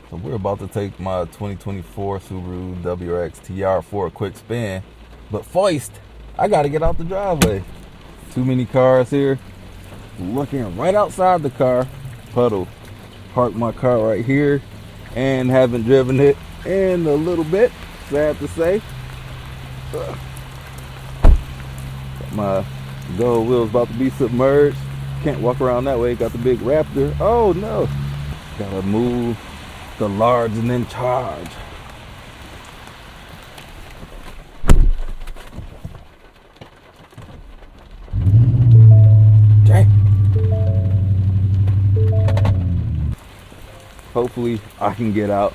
So we're about to take my 2024 Subaru WRX TR for a quick spin. But first, I gotta get out the driveway. Too many cars here. Looking right outside the car. Puddle. Parked my car right here and haven't driven it in a little bit. Sad to say. Got my gold wheels about to be submerged. Can't walk around that way. Got the big Raptor. Oh no. Gotta move the large and in charge. Dang. Hopefully I can get out.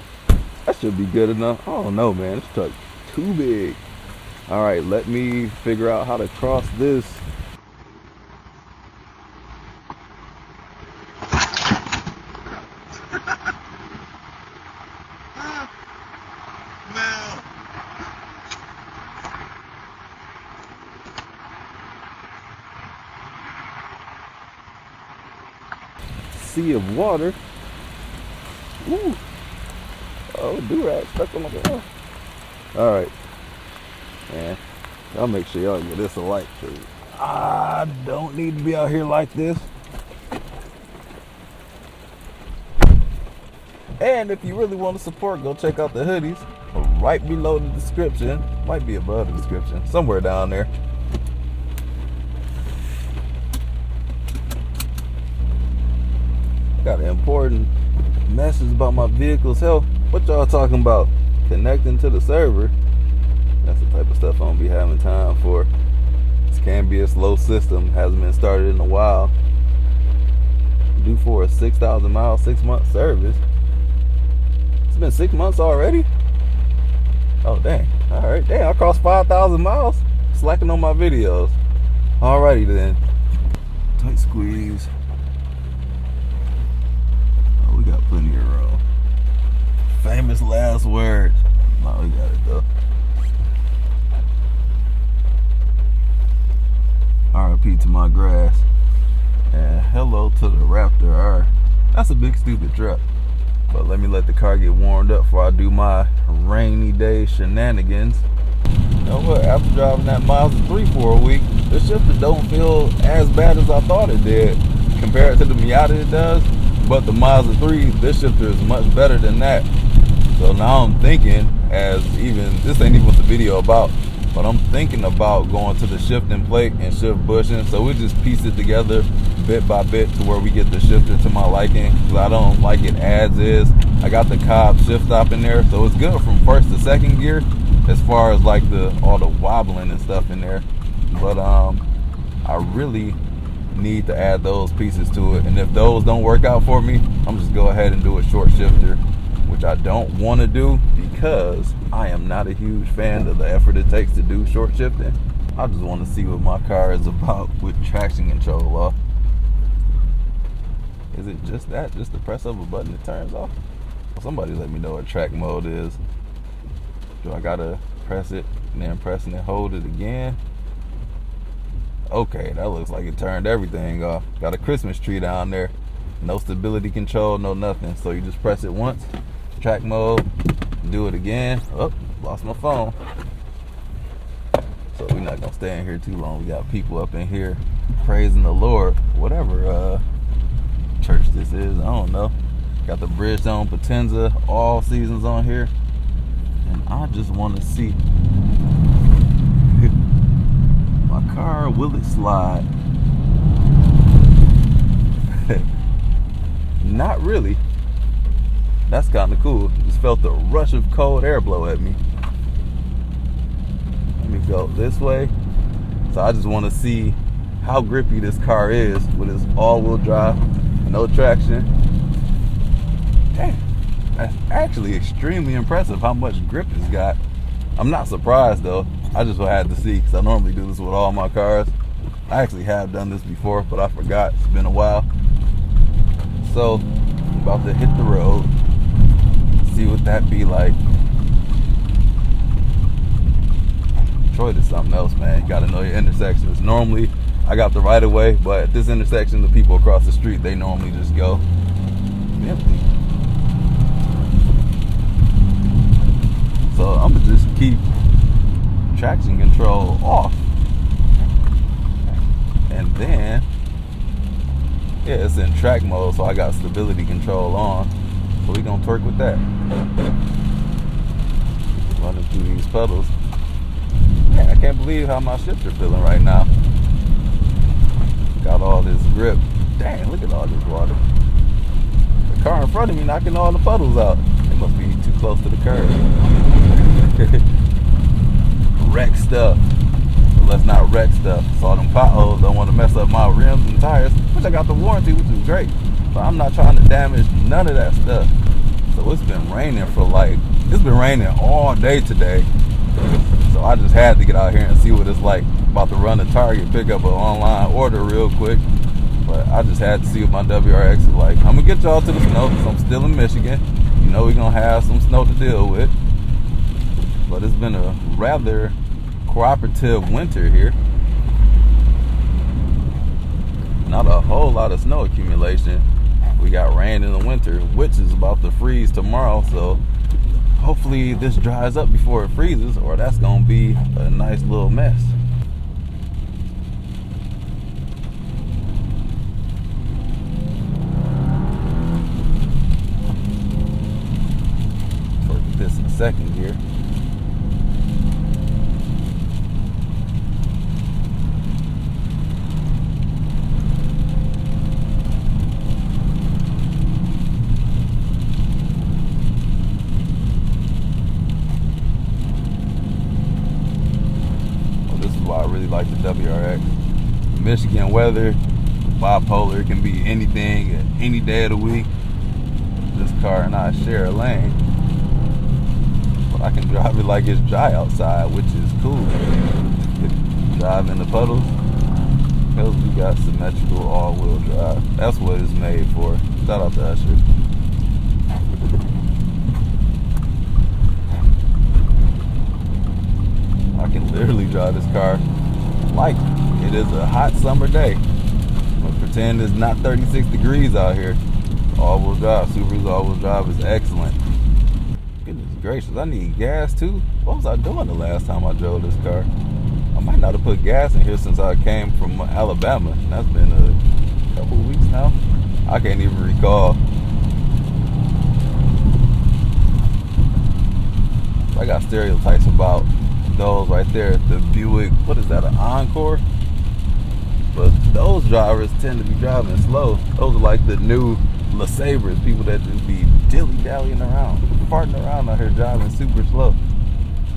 That should be good enough. I don't know, man. This truck's too big. All right, let me figure out how to cross this. Sea of water. Ooh. Oh, WRX stuck on my wall. All right, man. I'll make sure y'all get this a like, cause I don't need to be out here like this. And if you really want to support, go check out the hoodies right below the description. Might be above the description, somewhere down there. Got an important message about my vehicle's health. What y'all talking about? Connecting to the server. That's the type of stuff I don't be having time for. This can be a slow system. Hasn't been started in a while. Due for a 6,000 mile, 6-month service. It's been 6 months already? Oh, dang. All right. Dang, I crossed 5,000 miles. Slacking on my videos. Alrighty then. Tight squeeze. We got plenty of room. Famous last words. No, we got it though. RIP to my grass. And hello to the Raptor R. That's a big stupid truck. But let me let the car get warmed up before I do my rainy day shenanigans. You know what? After driving that Mazda 3 for a week, the shifter don't feel as bad as I thought it did. Compared to the Miata it does. But the Mazda 3, this shifter is much better than that. So now I'm thinking, this ain't even what the video about, but I'm thinking about going to the shifting plate and shift bushing. So we just piece it together bit by bit to where we get the shifter to my liking. Because I don't like it as is. I got the Cobb shift stop in there, so it's good from first to second gear as far as like all the wobbling and stuff in there. But I really need to add those pieces to it, and if those don't work out for me, I'm just go ahead and do a short shifter, which I don't want to do because I am not a huge fan of the effort it takes to do short shifting. I just want to see what my car is about with traction control off. Is it just that, just the press of a button it turns off? Well, somebody let me know what track mode is. Do I gotta press it and then press and then hold it again? Okay, that looks like it turned everything off. Got a Christmas tree down there. No stability control, no nothing. So you just press it once, track mode, do it again. Oh, lost my phone. So we're not gonna stay in here too long. We got people up in here praising the Lord. Whatever church this is, I don't know. Got the Bridgestone Potenza, all seasons on here. And I just wanna see my car, will it slide? Not really. That's kind of cool. Just felt a rush of cold air blow at me. Let me go this way. So I just want to see how grippy this car is with its all-wheel drive, no traction. Dang, that's actually extremely impressive how much grip it's got. I'm not surprised though. I just had to see because I normally do this with all my cars. I actually have done this before, but I forgot. It's been a while. So, I'm about to hit the road. See what that be like. Detroit is something else, man. You gotta know your intersections. Normally, I got the right of way, but at this intersection, the people across the street, they normally just go empty. keep traction control off. And then, yeah, it's in track mode, so I got stability control on. So we gonna twerk with that. Running through these puddles. Man, I can't believe how my shifts are feeling right now. Got all this grip. Dang, look at all this water. The car in front of me knocking all the puddles out. It must be too close to the curb. Wreck stuff. But let's not wreck stuff. Saw them potholes. Don't want to mess up my rims and tires, which I got the warranty, which is great. But I'm not trying to damage none of that stuff. So it's been raining it's been raining all day today. So I just had to get out here and see what it's like. About to run to Target, pick up an online order real quick. But I just had to see what my WRX is like. I'm gonna get y'all to the snow because I'm still in Michigan. You know we're gonna have some snow to deal with. But it's been a rather cooperative winter here. Not a whole lot of snow accumulation. We got rain in the winter, which is about to freeze tomorrow, so hopefully this dries up before it freezes, or that's gonna be a nice little mess. Put this in second gear. I really like the WRX. Michigan weather, bipolar, it can be anything at any day of the week. This car and I share a lane, but I can drive it like it's dry outside, which is cool. Drive in the puddles because we got symmetrical all-wheel drive. That's what it's made for. Shout out to Usher. I can literally drive this car like it is a hot summer day. But pretend it's not 36 degrees out here. All-wheel drive, Subaru's all-wheel drive is excellent. Goodness gracious, I need gas too. What was I doing the last time I drove this car? I might not have put gas in here since I came from Alabama. That's been a couple of weeks now. I can't even recall. I got stereotypes about those right there, the Buick, what is that, an Encore? But those drivers tend to be driving slow. Those are like the new LeSabres, people that just be dilly-dallying around, farting around out here driving super slow.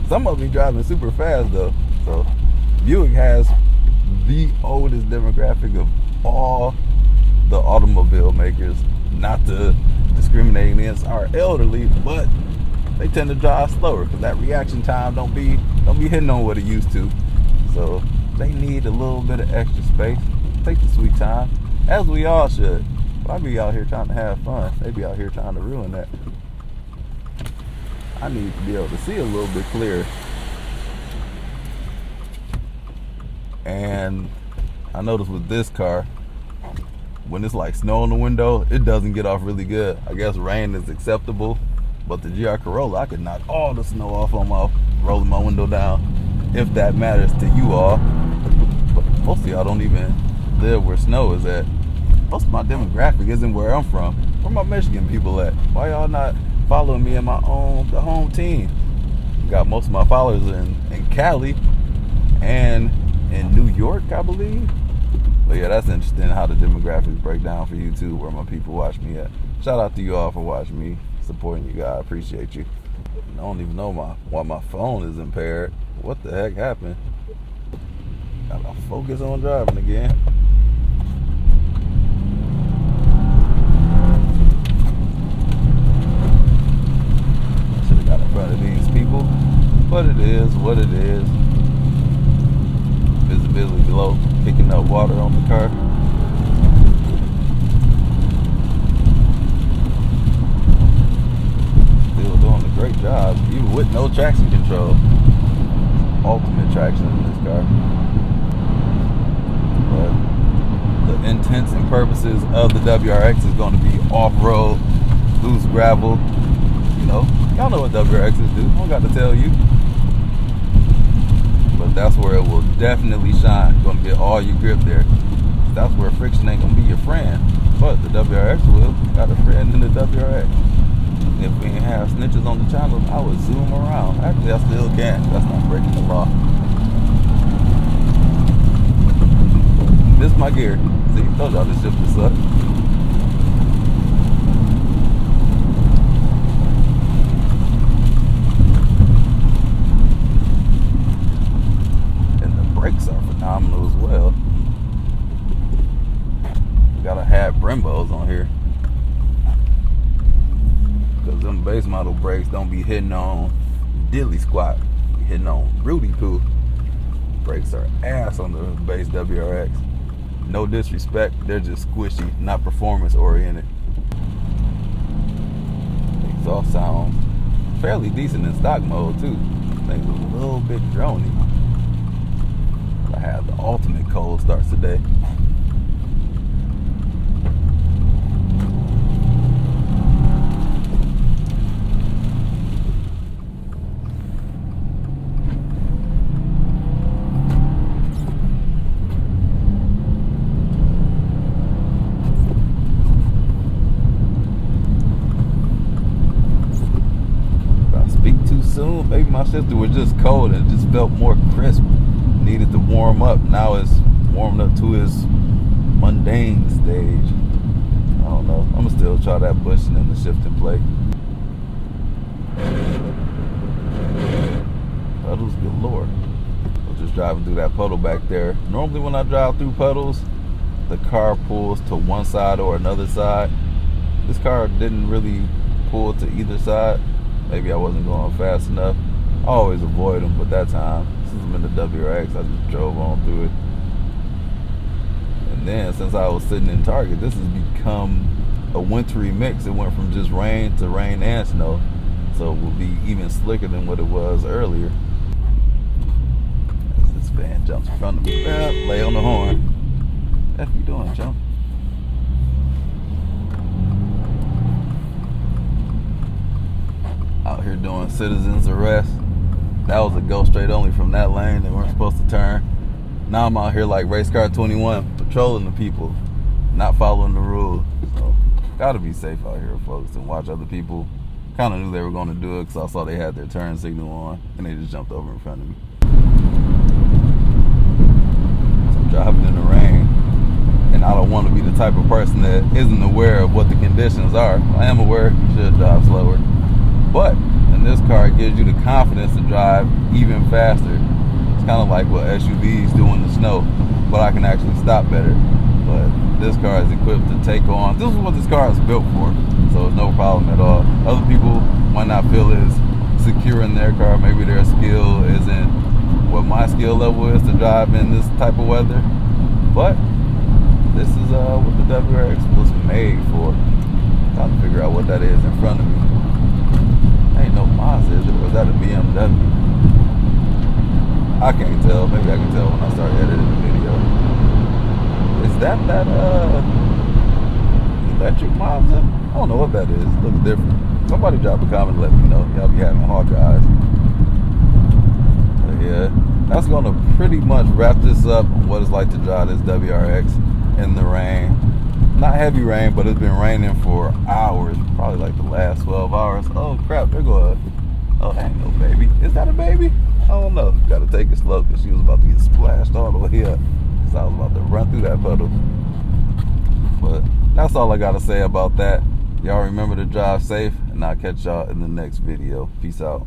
Some of them be driving super fast though. So Buick has the oldest demographic of all the automobile makers. Not to discriminate against our elderly, but they tend to drive slower because that reaction time don't be hitting on what it used to. So they need a little bit of extra space. Take the sweet time, as we all should. But I be out here trying to have fun. They be out here trying to ruin that. I need to be able to see a little bit clearer. And I noticed with this car, when it's like snow in the window, it doesn't get off really good. I guess rain is acceptable. But the GR Corolla, I could knock all the snow off on my rolling my window down, if that matters to you all. But most of y'all don't even live where snow is at. Most of my demographic isn't where I'm from. Where my Michigan people at? Why y'all not following me in the home team? Got most of my followers in Cali and in New York, I believe. But yeah, that's interesting how the demographics break down for YouTube, where my people watch me at. Shout out to you all for watching me, supporting you guys. I appreciate you. I don't even know why my phone is impaired. What the heck happened? Gotta focus on driving again. Should have got in front of these people, but it is what it is. Visibility low, picking up water on the car. Still doing a great job, even with no traction control. Ultimate traction in this car. But the intents and purposes of the WRX is going to be off-road, loose gravel. You know, y'all know what WRXs do. I don't got to tell you. but that's where it will definitely shine. You're gonna get all your grip there. That's where friction ain't gonna be your friend, but the WRX will. Got a friend in the WRX. If we ain't have snitches on the channel, I would zoom around. Actually, I still can. That's not breaking the law. This is my gear. See, told y'all this shifter sucks. And the brakes are phenomenal as well. Gotta have Brembos on here, because them base model brakes don't be hitting on dilly squat, be hitting on Rudy poo. Brakes are ass on the base WRX. No disrespect, they're just squishy, not performance oriented. Exhaust sounds fairly decent in stock mode too. Things a little bit drony. I have the ultimate cold starts today. Soon, maybe my shifter was just cold and it just felt more crisp. Needed to warm up. Now it's warming up to its mundane stage. I don't know. I'm gonna still try that bushing and the shifting play. Puddles galore. I was just driving through that puddle back there. Normally when I drive through puddles, the car pulls to one side or another side. This car didn't really pull to either side. Maybe I wasn't going fast enough. I always avoid them, but that time, since I'm in the WRX, I just drove on through it. And then, since I was sitting in Target, this has become a wintry mix. It went from just rain to rain and snow, so it will be even slicker than what it was earlier. As this van jumps in front of me, lay on the horn. What you doing, chump? Out here doing citizens arrest. That was a go straight only from that lane. They weren't supposed to turn. Now I'm out here like race car 21, patrolling the people, not following the rules. So gotta be safe out here, folks, and watch other people. Kind of knew they were going to do it because I saw they had their turn signal on and they just jumped over in front of me. So I'm driving in the rain, and I don't want to be the type of person that isn't aware of what the conditions are. I am aware you should drive slower. But in this car, it gives you the confidence to drive even faster. It's kind of like what SUVs do in the snow, but I can actually stop better. But this car is equipped to take on. This is what this car is built for, so it's no problem at all. Other people might not feel as secure in their car. Maybe their skill isn't what my skill level is to drive in this type of weather. But this is what the WRX was made for. I'm trying to figure out what that is in front of me. Ain't no Mazda, is it? Or is that a BMW? I can't tell. Maybe I can tell when I start editing the video. Is that electric Mazda? I don't know what that is. It looks different. Somebody drop a comment and let me know. Y'all be having Hawkeyes. But yeah, that's gonna pretty much wrap this up on what it's like to drive this WRX in the rain. Not heavy rain, but it's been raining for hours, probably like the last 12 hours. Oh crap, there go a, oh, that ain't no baby. Is that a baby? I don't know. Gotta take it slow because she was about to get splashed all the way up. So I was about to run through that puddle. But that's all I gotta say about that. Y'all remember to drive safe, and I'll catch y'all in the next video. Peace out.